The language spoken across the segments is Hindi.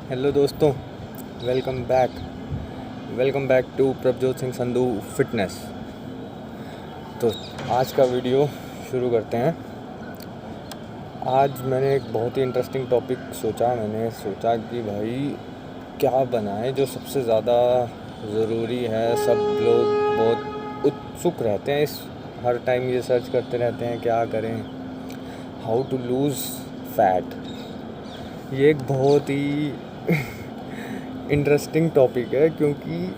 हेलो दोस्तों, welcome back to Prabhjot Singh Sandhu fitness. तो आज का वीडियो शुरू करते हैं। आज मैंने एक बहुत ही इंटरेस्टिंग टॉपिक मैंने सोचा कि भाई क्या बनाएं जो सबसे ज़्यादा ज़रूरी है। सब लोग बहुत उत्सुक रहते हैं, इस हर टाइम ये सर्च करते रहते हैं क्या करें, हाउ टू लूज़ फैट। ये एक बहुत ही इंटरेस्टिंग टॉपिक है क्योंकि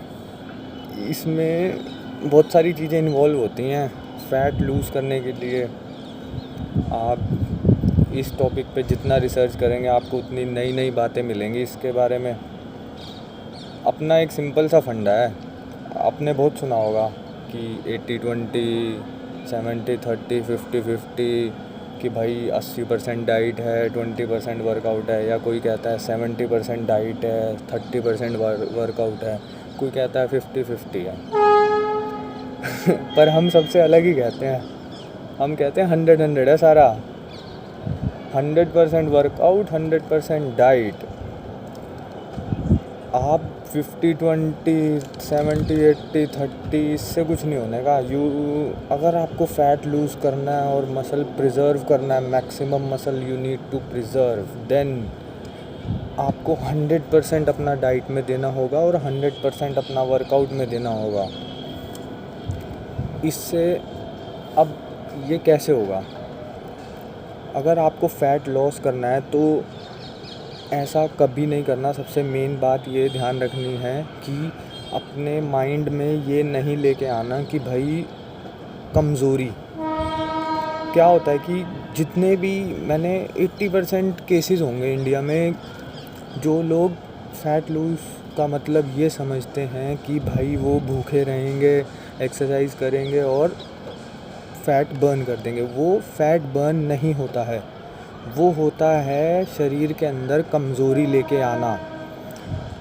इसमें बहुत सारी चीज़ें इन्वॉल्व होती हैं। फ़ैट लूज़ करने के लिए आप इस टॉपिक पे जितना रिसर्च करेंगे आपको उतनी नई नई बातें मिलेंगी इसके बारे में। अपना एक सिंपल सा फंडा है, आपने बहुत सुना होगा कि 80-20, 70-30, 50-50, कि भाई 80% डाइट है, 20% वर्कआउट है, या कोई कहता है 70% डाइट है, 30% वर्कआउट है, कोई कहता है 50-50 है। पर हम सबसे अलग ही कहते हैं। हम कहते हैं 100-100 है सारा, 100% वर्कआउट, 100% डाइट। आप 50-20, 70-80-30 इससे कुछ नहीं होने का। अगर आपको फ़ैट लूज़ करना है और मसल प्रिजर्व करना है, maximum muscle you need to preserve, then आपको 100% अपना डाइट में देना होगा और 100% अपना वर्कआउट में देना होगा। इससे अब ये कैसे होगा? अगर आपको फ़ैट लॉस करना है तो ऐसा कभी नहीं करना। सबसे मेन बात ये ध्यान रखनी है कि अपने माइंड में ये नहीं लेके आना कि भाई कमज़ोरी। क्या होता है कि जितने भी मैंने 80% केसेस होंगे इंडिया में, जो लोग फ़ैट लूज़ का मतलब ये समझते हैं कि भाई वो भूखे रहेंगे, एक्सरसाइज करेंगे और फ़ैट बर्न कर देंगे। वो फ़ैट बर्न नहीं होता है, वो होता है शरीर के अंदर कमज़ोरी लेके आना।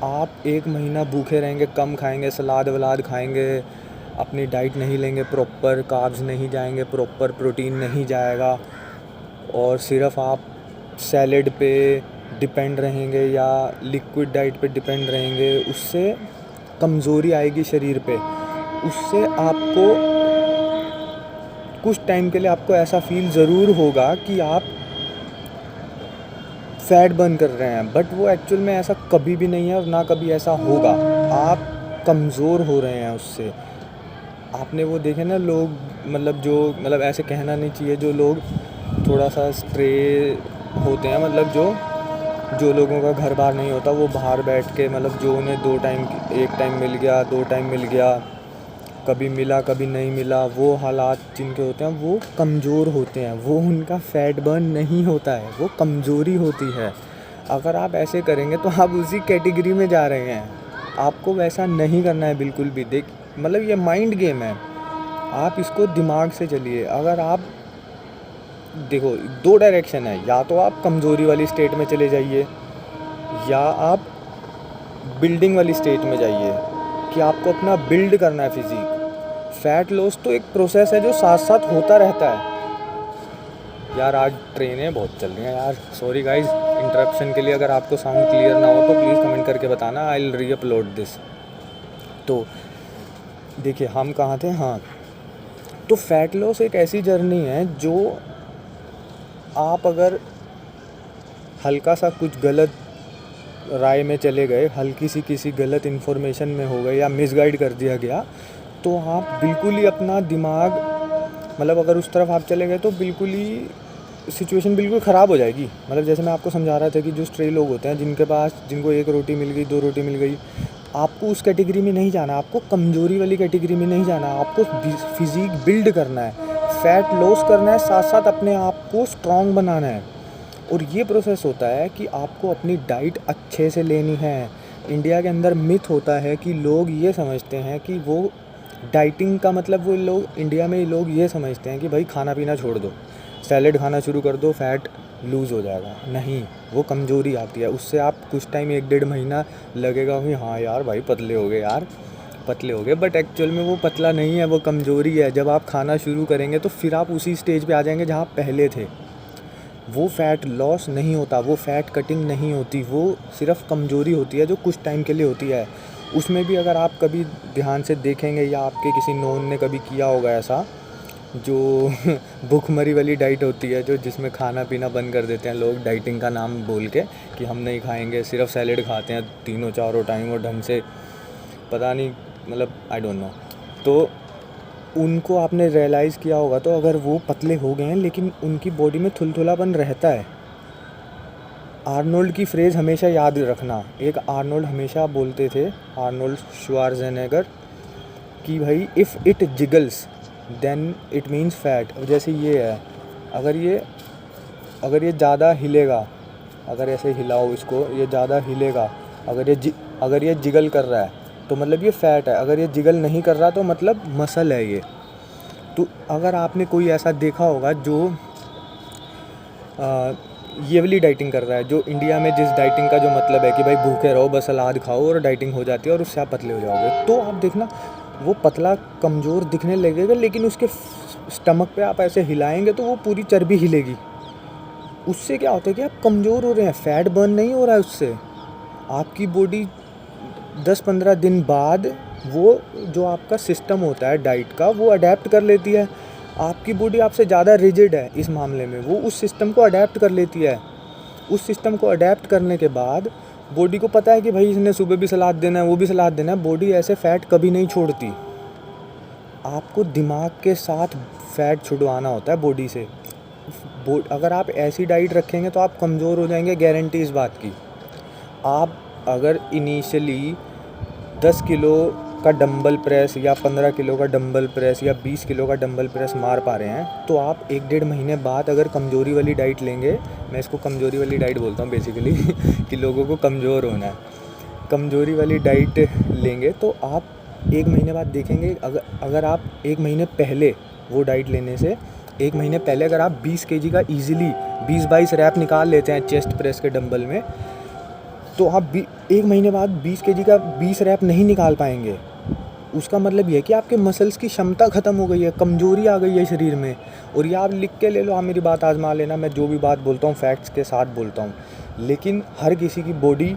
आप 1 महीना भूखे रहेंगे, कम खाएंगे, सलाद वलाद खाएंगे, अपनी डाइट नहीं लेंगे, प्रॉपर कार्ब्स नहीं जाएंगे, प्रॉपर प्रोटीन नहीं जाएगा, और सिर्फ आप सैलेड पे डिपेंड रहेंगे या लिक्विड डाइट पे डिपेंड रहेंगे। उससे कमज़ोरी आएगी शरीर पे। उससे आपको कुछ टाइम के लिए आपको ऐसा फील ज़रूर होगा कि आप फ़ैट बर्न कर रहे हैं, बट वो एक्चुअल में ऐसा कभी भी नहीं है और ना कभी ऐसा होगा। आप कमज़ोर हो रहे हैं उससे। आपने वो देखे ना लोग, मतलब ऐसे कहना नहीं चाहिए, जो लोग थोड़ा सा स्ट्रे होते हैं, मतलब जो लोगों का घर बार नहीं होता, वो बाहर बैठ के, मतलब जो उन्हें 2 टाइम, 1 टाइम मिल गया, 2 टाइम मिल गया, कभी मिला कभी नहीं मिला, वो हालात जिनके होते हैं वो कमज़ोर होते हैं। वो उनका फ़ैट बर्न नहीं होता है, वो कमज़ोरी होती है। अगर आप ऐसे करेंगे तो आप उसी कैटेगरी में जा रहे हैं। आपको वैसा नहीं करना है बिल्कुल भी। मतलब ये माइंड गेम है, आप इसको दिमाग से चलिए। अगर आप देखो, 2 डायरेक्शन है, या तो आप कमज़ोरी वाली स्टेट में चले जाइए या आप बिल्डिंग वाली स्टेट में जाइए, कि आपको अपना बिल्ड करना है फिज़िक। फ़ैट लॉस तो एक प्रोसेस है जो साथ साथ होता रहता है। यार आज ट्रेनें बहुत चल रही हैं यार, सॉरी गाइस इंटरप्शन के लिए। अगर आपको साउंड क्लियर ना हो तो प्लीज़ कमेंट करके बताना, आई विल रीअपलोड दिस। तो देखिए हम कहाँ थे, हाँ। तो फ़ैट लॉस एक ऐसी जर्नी है जो आप अगर हल्का सा कुछ गलत राय में चले गए, हल्की सी किसी गलत इन्फॉर्मेशन में हो गए या मिसगाइड कर दिया गया, तो आप बिल्कुल ही अपना दिमाग, मतलब अगर उस तरफ आप चले गए तो बिल्कुल ही सिचुएशन बिल्कुल ख़राब हो जाएगी। मतलब जैसे मैं आपको समझा रहा था कि जो स्ट्रे लोग होते हैं, जिनको 1 रोटी मिल गई, 2 रोटी मिल गई, आपको उस कैटेगरी में नहीं जाना, आपको कमज़ोरी वाली कैटेगरी में नहीं जाना। आपको फिज़िक बिल्ड करना है, फ़ैट लॉस करना है, साथ साथ अपने आप को स्ट्रॉन्ग बनाना है। और ये प्रोसेस होता है कि आपको अपनी डाइट अच्छे से लेनी है। इंडिया के अंदर मिथ होता है कि लोग ये समझते हैं कि वो डाइटिंग का मतलब, वो लोग इंडिया में लोग ये समझते हैं कि भाई खाना पीना छोड़ दो, सैलेड खाना शुरू कर दो, फ़ैट लूज़ हो जाएगा। नहीं, वो कमज़ोरी आती है। उससे आप कुछ टाइम 1-1.5 महीना लगेगा कि हाँ यार भाई पतले हो गए यार, पतले हो गए, बट एक्चुअल में वो पतला नहीं है, वो कमज़ोरी है। जब आप खाना शुरू करेंगे तो फिर आप उसी स्टेज पे आ जाएंगे जहाँ आप पहले थे। वो फ़ैट लॉस नहीं होता, वो फ़ैट कटिंग नहीं होती, वो सिर्फ़ कमज़ोरी होती है जो कुछ टाइम के लिए होती है। उसमें भी अगर आप कभी ध्यान से देखेंगे या आपके किसी नोन ने कभी किया होगा ऐसा, जो भूखमरी वाली डाइट होती है, जो जिसमें खाना पीना बंद कर देते हैं लोग डाइटिंग का नाम बोल के कि हम नहीं खाएंगे, सिर्फ सैलेड खाते हैं तीनों चारों टाइम और ढंग से, पता नहीं, मतलब आई डोंट नो। तो उनको आपने रियलाइज़ किया होगा, तो अगर वो पतले हो गए हैं लेकिन उनकी बॉडी में थुलथुलापन रहता है। आर्नोल्ड की फ्रेज़ हमेशा याद रखना, एक आर्नोल्ड हमेशा बोलते थे, आर्नोल्ड श्वार्ज़नेगर, कि भाई if it jiggles then it means fat. जैसे ये है, अगर ये ज़्यादा हिलेगा, अगर ऐसे हिलाओ इसको, ये ज़्यादा हिलेगा, अगर ये जिगल कर रहा है तो मतलब ये फ़ैट है, अगर ये जिगल नहीं कर रहा तो मतलब मसल है ये। तो अगर आपने कोई ऐसा देखा होगा जो ये वाली डाइटिंग कर रहा है, जो इंडिया में जिस डाइटिंग का जो मतलब है कि भाई भूखे रहो, बस सलाद खाओ और डाइटिंग हो जाती है और उससे आप पतले हो जाओगे, तो आप देखना वो पतला कमज़ोर दिखने लगेगा, लेकिन उसके स्टमक पे आप ऐसे हिलाएंगे तो वो पूरी चर्बी हिलेगी। उससे क्या होता है कि आप कमज़ोर हो रहे हैं, फ़ैट बर्न नहीं हो रहा है उससे। आपकी बॉडी 10-15 दिन बाद वो जो आपका सिस्टम होता है डाइट का, वो अडेप्ट कर लेती है। आपकी बॉडी आपसे ज़्यादा रिजिड है इस मामले में, वो उस सिस्टम को अडेप्ट कर लेती है। उस सिस्टम को अडेप्ट करने के बाद बॉडी को पता है कि भाई इसने सुबह भी सलाद देना है, वो भी सलाद देना है, बॉडी ऐसे फ़ैट कभी नहीं छोड़ती। आपको दिमाग के साथ फ़ैट छुड़वाना होता है बॉडी से। अगर आप ऐसी डाइट रखेंगे तो आप कमज़ोर हो जाएंगे, गारंटी इस बात की। आप अगर इनिशियली 10 किलो का डंबल प्रेस या 15 किलो का डंबल प्रेस या 20 किलो का डंबल प्रेस मार पा रहे हैं, तो आप 1-1.5 महीने बाद अगर कमज़ोरी वाली डाइट लेंगे, मैं इसको कमज़ोरी वाली डाइट बोलता हूँ बेसिकली कि लोगों को कमज़ोर होना है, कमज़ोरी वाली डाइट लेंगे तो आप 1 महीने बाद देखेंगे, अगर आप 1 महीने पहले वो डाइट लेने से 1 महीने पहले अगर आप 20 केजी का ईज़िली 20-22 रैप निकाल लेते हैं चेस्ट प्रेस के डंबल में, तो आप 1 महीने बाद 20 केजी का 20 रैप नहीं निकाल पाएंगे। उसका मतलब ये है कि आपके मसल्स की क्षमता ख़त्म हो गई है, कमज़ोरी आ गई है शरीर में। और ये आप लिख के ले लो, आप मेरी बात आज़मा लेना, मैं जो भी बात बोलता हूँ फैक्ट्स के साथ बोलता हूँ। लेकिन हर किसी की बॉडी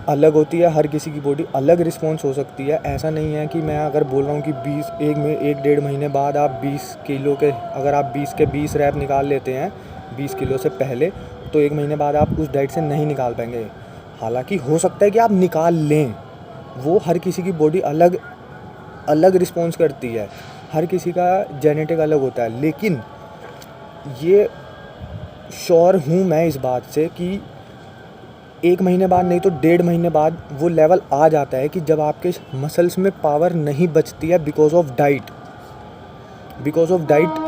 अलग होती है, हर किसी की बॉडी अलग रिस्पॉन्स हो सकती है। ऐसा नहीं है कि मैं अगर बोल रहा हूँ कि 1-1.5 महीने बाद आप 20 किलो के, अगर आप 20 के 20 रैप निकाल लेते हैं 20 किलो से पहले, तो 1 महीने बाद आप उस डाइट से नहीं निकाल पाएंगे। हालांकि हो सकता है कि आप निकाल लें, वो हर किसी की बॉडी अलग अलग रिस्पॉन्स करती है, हर किसी का जेनेटिक अलग होता है। लेकिन ये श्योर हूँ मैं इस बात से कि 1 महीने बाद नहीं तो 1.5 महीने बाद वो लेवल आ जाता है कि जब आपके मसल्स में पावर नहीं बचती है because of diet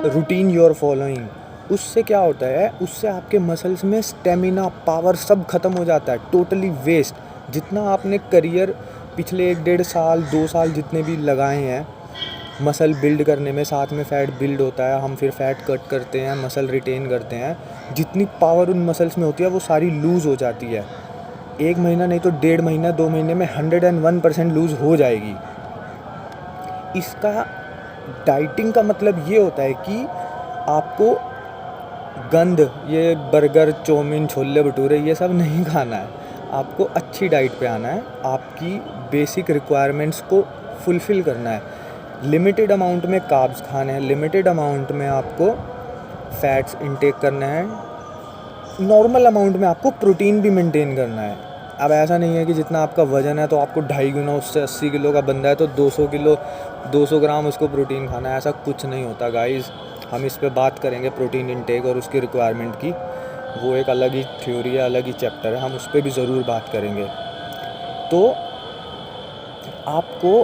routine you are following. उससे क्या होता है, उससे आपके मसल्स में स्टेमिना, पावर सब खत्म हो जाता है, टोटली वेस्ट। जितना आपने करियर पिछले 1-1.5 साल 2 साल जितने भी लगाए हैं मसल बिल्ड करने में, साथ में फ़ैट बिल्ड होता है, हम फिर फ़ैट कट करते हैं, मसल रिटेन करते हैं, जितनी पावर उन मसल्स में होती है वो सारी लूज़ हो जाती है। 1 महीना नहीं तो 1.5 महीना 2 महीने में 101% लूज़ हो जाएगी। इसका डाइटिंग का मतलब ये होता है कि आपको गंद, ये बर्गर, चाउमीन, छोले भटूरे ये सब नहीं खाना है, आपको अच्छी डाइट पे आना है, आपकी बेसिक रिक्वायरमेंट्स को फुलफ़िल करना है। लिमिटेड अमाउंट में कार्ब्स खाने हैं, लिमिटेड अमाउंट में आपको फैट्स इंटेक करना है, नॉर्मल अमाउंट में आपको प्रोटीन भी मेंटेन करना है। अब ऐसा नहीं है कि जितना आपका वज़न है तो आपको 2.5 गुना, उससे 80 किलो का बंदा है तो 200 ग्राम उसको प्रोटीन खाना है, ऐसा कुछ नहीं होता गाइज़। हम इस पे बात करेंगे प्रोटीन इंटेक और उसकी रिक्वायरमेंट की, वो एक अलग ही थ्योरी है, अलग ही चैप्टर है, हम उस पर भी ज़रूर बात करेंगे। तो आपको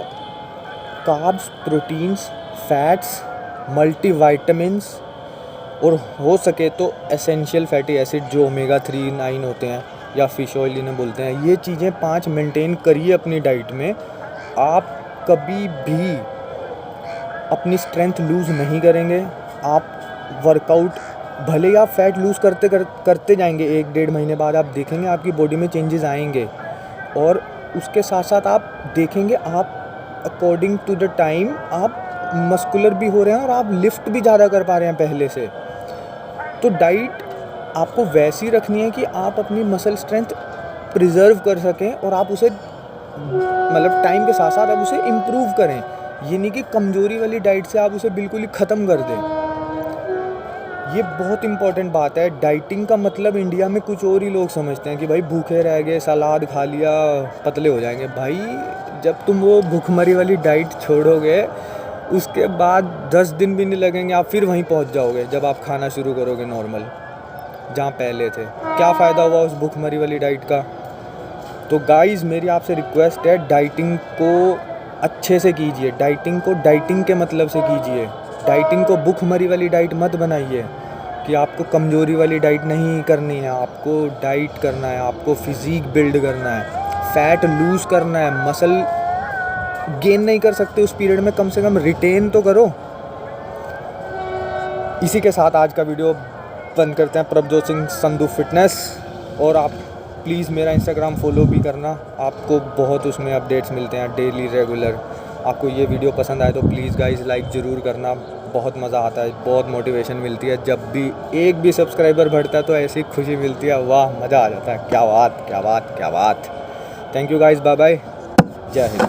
कार्ब्स, प्रोटीन्स, फैट्स, मल्टीविटामिन्स और हो सके तो एसेंशियल फैटी एसिड जो ओमेगा 3, 9 होते हैं या फ़िश ऑयल इन्हें बोलते हैं, ये चीज़ें 5 मेंटेन करिए अपनी डाइट में। आप कभी भी अपनी स्ट्रेंथ लूज़ नहीं करेंगे। आप वर्कआउट, भले ही आप फैट लूज़ करते जाएंगे, 1-1.5 महीने बाद आप देखेंगे आपकी बॉडी में चेंजेस आएंगे। और उसके साथ साथ आप देखेंगे आप अकॉर्डिंग टू द टाइम आप मस्कुलर भी हो रहे हैं और आप लिफ्ट भी ज़्यादा कर पा रहे हैं पहले से। तो डाइट आपको वैसी रखनी है कि आप अपनी मसल स्ट्रेंथ प्रिजर्व कर सकें और आप उसे मतलब टाइम के साथ साथ आप उसे इम्प्रूव करें। ये नहीं कि कमज़ोरी वाली डाइट से आप उसे बिल्कुल ही ख़त्म कर दें। ये बहुत इंपॉर्टेंट बात है। डाइटिंग का मतलब इंडिया में कुछ और ही लोग समझते हैं कि भाई भूखे रह गए, सलाद खा लिया, पतले हो जाएंगे। भाई जब तुम वो भूखमरी वाली डाइट छोड़ोगे उसके बाद 10 दिन भी नहीं लगेंगे, आप फिर वहीं पहुंच जाओगे जब आप खाना शुरू करोगे नॉर्मल जहाँ पहले थे। क्या फ़ायदा हुआ उस भूखमरी वाली डाइट का? तो गाइज़ मेरी आपसे रिक्वेस्ट है, डाइटिंग को अच्छे से कीजिए। डाइटिंग को डाइटिंग के मतलब से कीजिए। डाइटिंग को भूखमरी वाली डाइट मत बनाइए कि आपको कमज़ोरी वाली डाइट नहीं करनी है। आपको डाइट करना है, आपको फिज़ीक बिल्ड करना है, फ़ैट लूज़ करना है। मसल गेन नहीं कर सकते उस पीरियड में, कम से कम रिटेन तो करो। इसी के साथ आज का वीडियो बंद करते हैं। प्रभजोत सिंह संधू फिटनेस। और आप प्लीज़ मेरा इंस्टाग्राम फॉलो भी करना, आपको बहुत उसमें अपडेट्स मिलते हैं डेली रेगुलर। आपको ये वीडियो पसंद आए तो प्लीज़ गाइज़ लाइक ज़रूर करना, बहुत मज़ा आता है, बहुत मोटिवेशन मिलती है। जब भी एक भी सब्सक्राइबर बढ़ता है तो ऐसी खुशी मिलती है, वाह मज़ा आ जाता है। क्या बात क्या बात क्या बात। Thank you guys, bye bye, जय हिंद।